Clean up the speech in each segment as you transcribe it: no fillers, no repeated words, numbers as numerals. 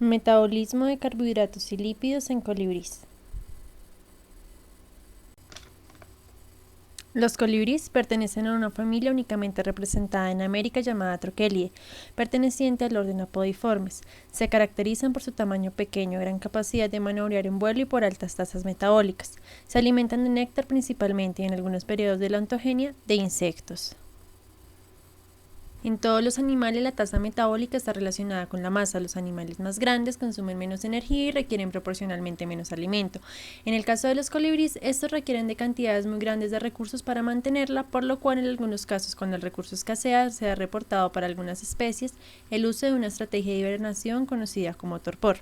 Metabolismo de carbohidratos y lípidos en colibríes. Los colibríes pertenecen a una familia únicamente representada en América llamada Trochelidae, perteneciente al orden Apodiformes. Se caracterizan por su tamaño pequeño, gran capacidad de maniobrar en vuelo y por altas tasas metabólicas. Se alimentan de néctar principalmente y en algunos periodos de la ontogenia de insectos. En todos los animales la tasa metabólica está relacionada con la masa. Los animales más grandes consumen menos energía y requieren proporcionalmente menos alimento. En el caso de los colibríes, estos requieren de cantidades muy grandes de recursos para mantenerla, por lo cual en algunos casos cuando el recurso escasea se ha reportado para algunas especies el uso de una estrategia de hibernación conocida como torpor.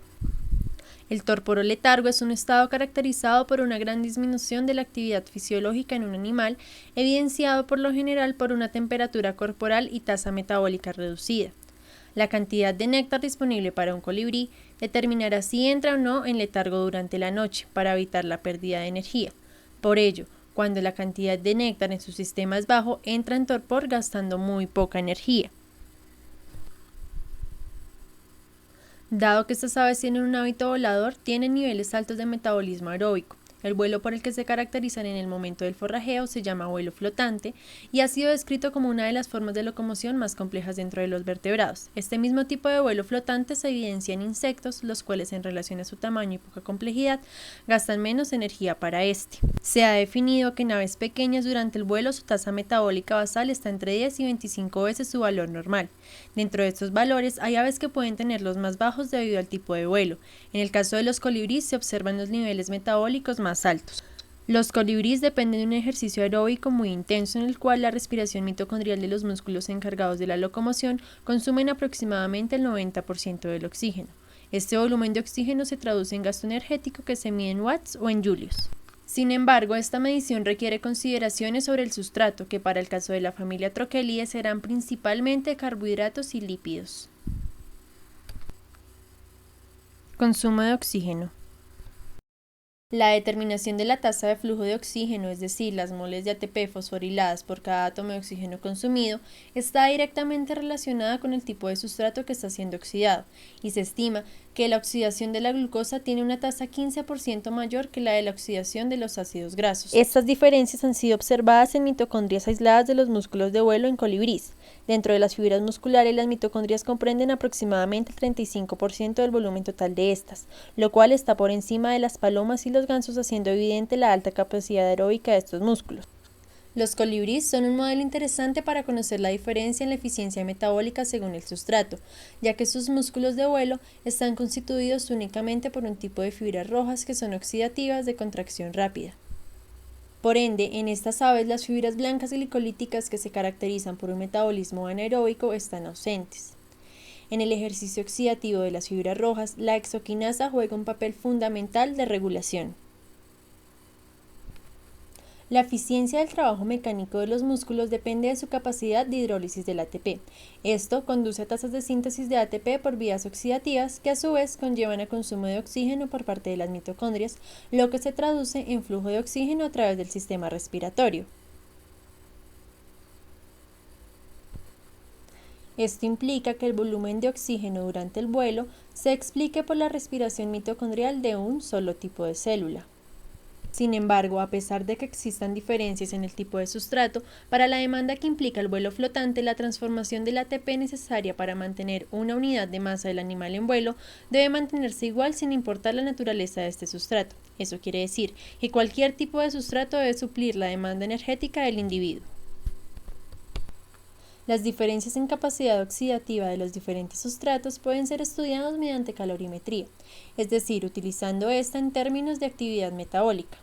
El torpor o letargo es un estado caracterizado por una gran disminución de la actividad fisiológica en un animal, evidenciado por lo general por una temperatura corporal y tasa metabólica reducida. La cantidad de néctar disponible para un colibrí determinará si entra o no en letargo durante la noche para evitar la pérdida de energía. Por ello, cuando la cantidad de néctar en su sistema es bajo, entra en torpor gastando muy poca energía. Dado que estas aves tienen un hábito volador, tienen niveles altos de metabolismo aeróbico. El vuelo por el que se caracterizan en el momento del forrajeo se llama vuelo flotante y ha sido descrito como una de las formas de locomoción más complejas dentro de los vertebrados. Este mismo tipo de vuelo flotante se evidencia en insectos, los cuales en relación a su tamaño y poca complejidad gastan menos energía para este. Se ha definido que en aves pequeñas durante el vuelo su tasa metabólica basal está entre 10 y 25 veces su valor normal. Dentro de estos valores hay aves que pueden tener los más bajos debido al tipo de vuelo. En el caso de los colibríes se observan los niveles metabólicos más altos. Los colibríes dependen de un ejercicio aeróbico muy intenso en el cual la respiración mitocondrial de los músculos encargados de la locomoción consumen aproximadamente el 90% del oxígeno. Este volumen de oxígeno se traduce en gasto energético que se mide en watts o en julios. Sin embargo, esta medición requiere consideraciones sobre el sustrato, que para el caso de la familia Trochelidae serán principalmente carbohidratos y lípidos. Consumo de oxígeno. La determinación de la tasa de flujo de oxígeno, es decir, las moles de ATP fosforiladas por cada átomo de oxígeno consumido, está directamente relacionada con el tipo de sustrato que está siendo oxidado, y se estima que la oxidación de la glucosa tiene una tasa 15% mayor que la de la oxidación de los ácidos grasos. Estas diferencias han sido observadas en mitocondrias aisladas de los músculos de vuelo en colibríes. Dentro de las fibras musculares, las mitocondrias comprenden aproximadamente el 35% del volumen total de estas, lo cual está por encima de las palomas y los gansos, haciendo evidente la alta capacidad aeróbica de estos músculos. Los colibríes son un modelo interesante para conocer la diferencia en la eficiencia metabólica según el sustrato, ya que sus músculos de vuelo están constituidos únicamente por un tipo de fibras rojas que son oxidativas de contracción rápida. Por ende, en estas aves las fibras blancas glicolíticas que se caracterizan por un metabolismo anaeróbico están ausentes. En el ejercicio oxidativo de las fibras rojas, la exoquinasa juega un papel fundamental de regulación. La eficiencia del trabajo mecánico de los músculos depende de su capacidad de hidrólisis del ATP. Esto conduce a tasas de síntesis de ATP por vías oxidativas que a su vez conllevan a consumo de oxígeno por parte de las mitocondrias, lo que se traduce en flujo de oxígeno a través del sistema respiratorio. Esto implica que el volumen de oxígeno durante el vuelo se explique por la respiración mitocondrial de un solo tipo de célula. Sin embargo, a pesar de que existan diferencias en el tipo de sustrato, para la demanda que implica el vuelo flotante, la transformación del ATP necesaria para mantener una unidad de masa del animal en vuelo debe mantenerse igual sin importar la naturaleza de este sustrato. Eso quiere decir que cualquier tipo de sustrato debe suplir la demanda energética del individuo. Las diferencias en capacidad oxidativa de los diferentes sustratos pueden ser estudiados mediante calorimetría, es decir, utilizando esta en términos de actividad metabólica.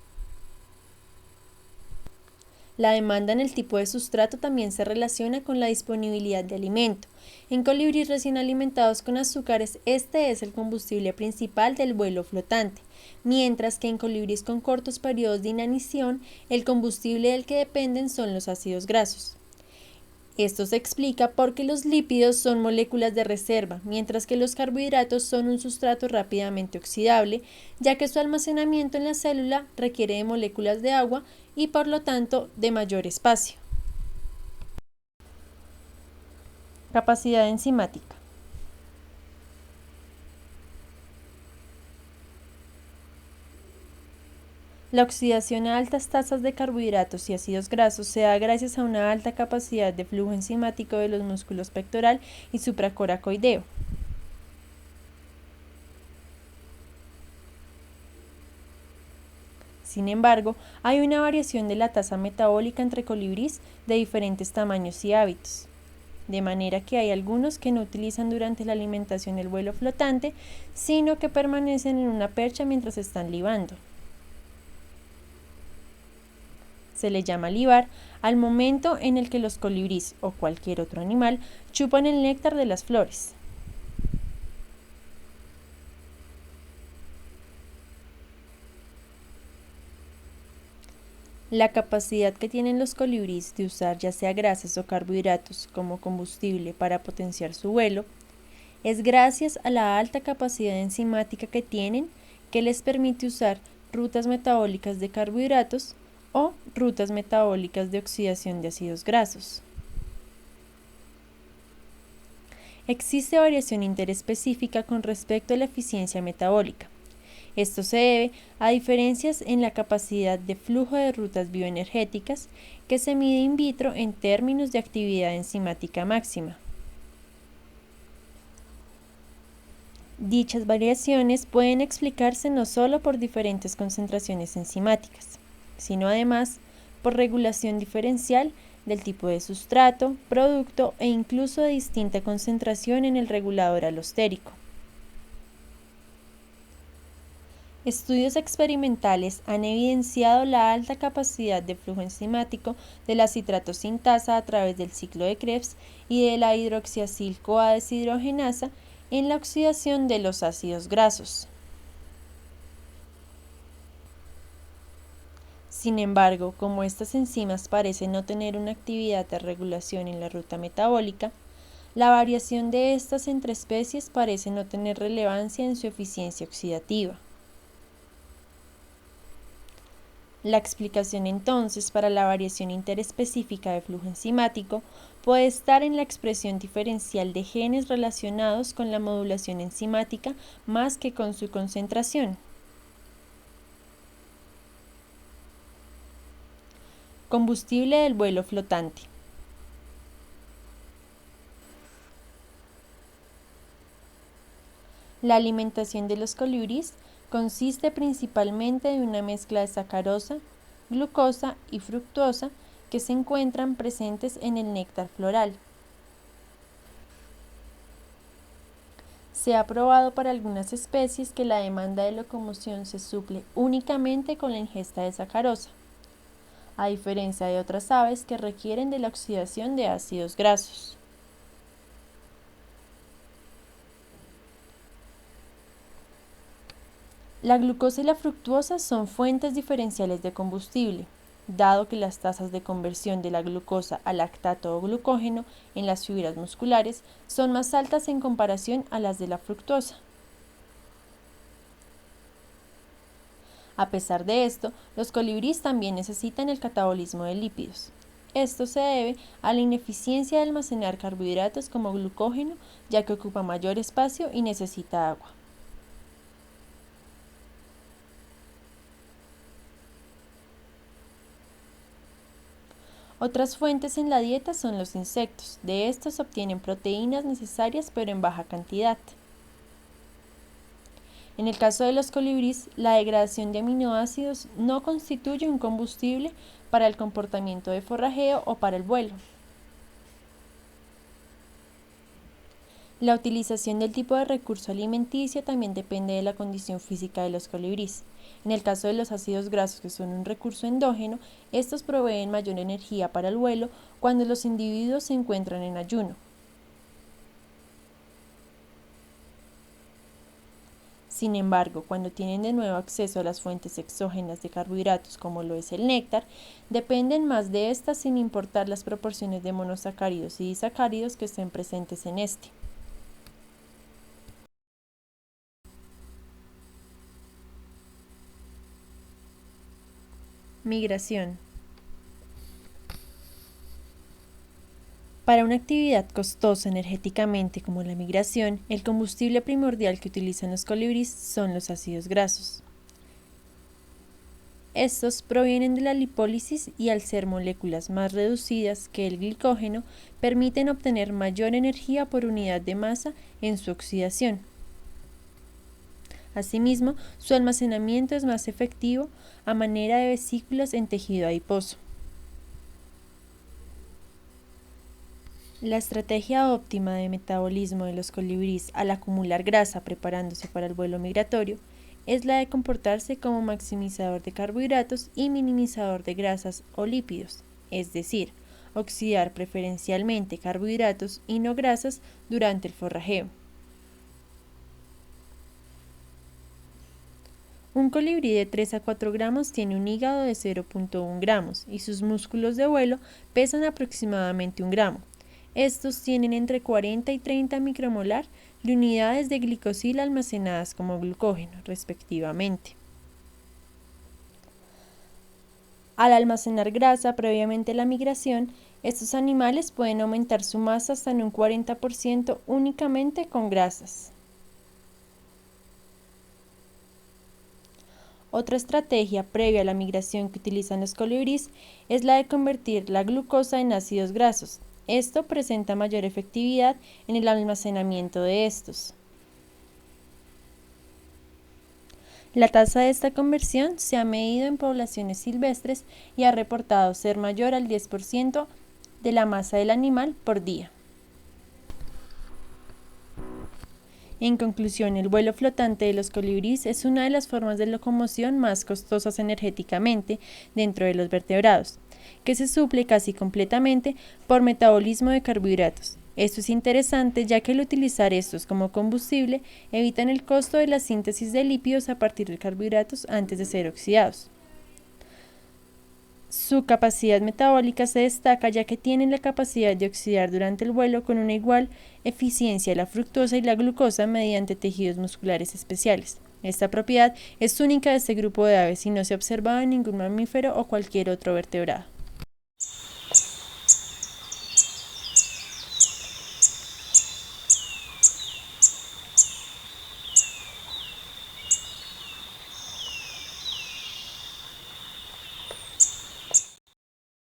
La demanda en el tipo de sustrato también se relaciona con la disponibilidad de alimento. En colibríes recién alimentados con azúcares, este es el combustible principal del vuelo flotante, mientras que en colibríes con cortos periodos de inanición, el combustible del que dependen son los ácidos grasos. Esto se explica porque los lípidos son moléculas de reserva, mientras que los carbohidratos son un sustrato rápidamente oxidable, ya que su almacenamiento en la célula requiere de moléculas de agua y por lo tanto de mayor espacio. Capacidad enzimática. La oxidación a altas tasas de carbohidratos y ácidos grasos se da gracias a una alta capacidad de flujo enzimático de los músculos pectoral y supracoracoideo. Sin embargo, hay una variación de la tasa metabólica entre colibrís de diferentes tamaños y hábitos, de manera que hay algunos que no utilizan durante la alimentación el vuelo flotante, sino que permanecen en una percha mientras están libando. Se le llama libar al momento en el que los colibrís o cualquier otro animal chupan el néctar de las flores. La capacidad que tienen los colibrís de usar ya sea grasas o carbohidratos como combustible para potenciar su vuelo es gracias a la alta capacidad enzimática que tienen, que les permite usar rutas metabólicas de carbohidratos o rutas metabólicas de oxidación de ácidos grasos. Existe variación interespecífica con respecto a la eficiencia metabólica. Esto se debe a diferencias en la capacidad de flujo de rutas bioenergéticas que se mide in vitro en términos de actividad enzimática máxima. Dichas variaciones pueden explicarse no solo por diferentes concentraciones enzimáticas, sino además por regulación diferencial del tipo de sustrato, producto e incluso de distinta concentración en el regulador alostérico. Estudios experimentales han evidenciado la alta capacidad de flujo enzimático de la citrato sintasa a través del ciclo de Krebs y de la hidroxiacil-CoA deshidrogenasa en la oxidación de los ácidos grasos. Sin embargo, como estas enzimas parecen no tener una actividad de regulación en la ruta metabólica, la variación de estas entre especies parece no tener relevancia en su eficiencia oxidativa. La explicación entonces para la variación interespecífica de flujo enzimático puede estar en la expresión diferencial de genes relacionados con la modulación enzimática más que con su concentración. Combustible del vuelo flotante. La alimentación de los colibrís consiste principalmente de una mezcla de sacarosa, glucosa y fructosa que se encuentran presentes en el néctar floral. Se ha probado para algunas especies que la demanda de locomoción se suple únicamente con la ingesta de sacarosa, a diferencia de otras aves que requieren de la oxidación de ácidos grasos. La glucosa y la fructuosa son fuentes diferenciales de combustible, dado que las tasas de conversión de la glucosa a lactato o glucógeno en las fibras musculares son más altas en comparación a las de la fructosa. A pesar de esto, los colibrís también necesitan el catabolismo de lípidos. Esto se debe a la ineficiencia de almacenar carbohidratos como glucógeno, ya que ocupa mayor espacio y necesita agua. Otras fuentes en la dieta son los insectos. De estos obtienen proteínas necesarias pero en baja cantidad. En el caso de los colibrís, la degradación de aminoácidos no constituye un combustible para el comportamiento de forrajeo o para el vuelo. La utilización del tipo de recurso alimenticio también depende de la condición física de los colibrís. En el caso de los ácidos grasos, que son un recurso endógeno, estos proveen mayor energía para el vuelo cuando los individuos se encuentran en ayuno. Sin embargo, cuando tienen de nuevo acceso a las fuentes exógenas de carbohidratos como lo es el néctar, dependen más de estas sin importar las proporciones de monosacáridos y disacáridos que estén presentes en este. Migración. Para una actividad costosa energéticamente como la migración, el combustible primordial que utilizan los colibrís son los ácidos grasos. Estos provienen de la lipólisis y al ser moléculas más reducidas que el glicógeno, permiten obtener mayor energía por unidad de masa en su oxidación. Asimismo, su almacenamiento es más efectivo a manera de vesículas en tejido adiposo. La estrategia óptima de metabolismo de los colibríes al acumular grasa preparándose para el vuelo migratorio es la de comportarse como maximizador de carbohidratos y minimizador de grasas o lípidos, es decir, oxidar preferencialmente carbohidratos y no grasas durante el forrajeo. Un colibrí de 3 a 4 gramos tiene un hígado de 0.1 gramos y sus músculos de vuelo pesan aproximadamente 1 gramo. Estos tienen entre 40 y 30 micromolar de unidades de glicosil almacenadas como glucógeno, respectivamente. Al almacenar grasa previamente a la migración, estos animales pueden aumentar su masa hasta en un 40% únicamente con grasas. Otra estrategia previa a la migración que utilizan los colibríes es la de convertir la glucosa en ácidos grasos. Esto presenta mayor efectividad en el almacenamiento de estos. La tasa de esta conversión se ha medido en poblaciones silvestres y ha reportado ser mayor al 10% de la masa del animal por día. En conclusión, el vuelo flotante de los colibríes es una de las formas de locomoción más costosas energéticamente dentro de los vertebrados, que se suple casi completamente por metabolismo de carbohidratos. Esto es interesante ya que al utilizar estos como combustible evitan el costo de la síntesis de lípidos a partir de carbohidratos antes de ser oxidados. Su capacidad metabólica se destaca ya que tienen la capacidad de oxidar durante el vuelo con una igual eficiencia la fructosa y la glucosa mediante tejidos musculares especiales. Esta propiedad es única de este grupo de aves y no se ha observado en ningún mamífero o cualquier otro vertebrado.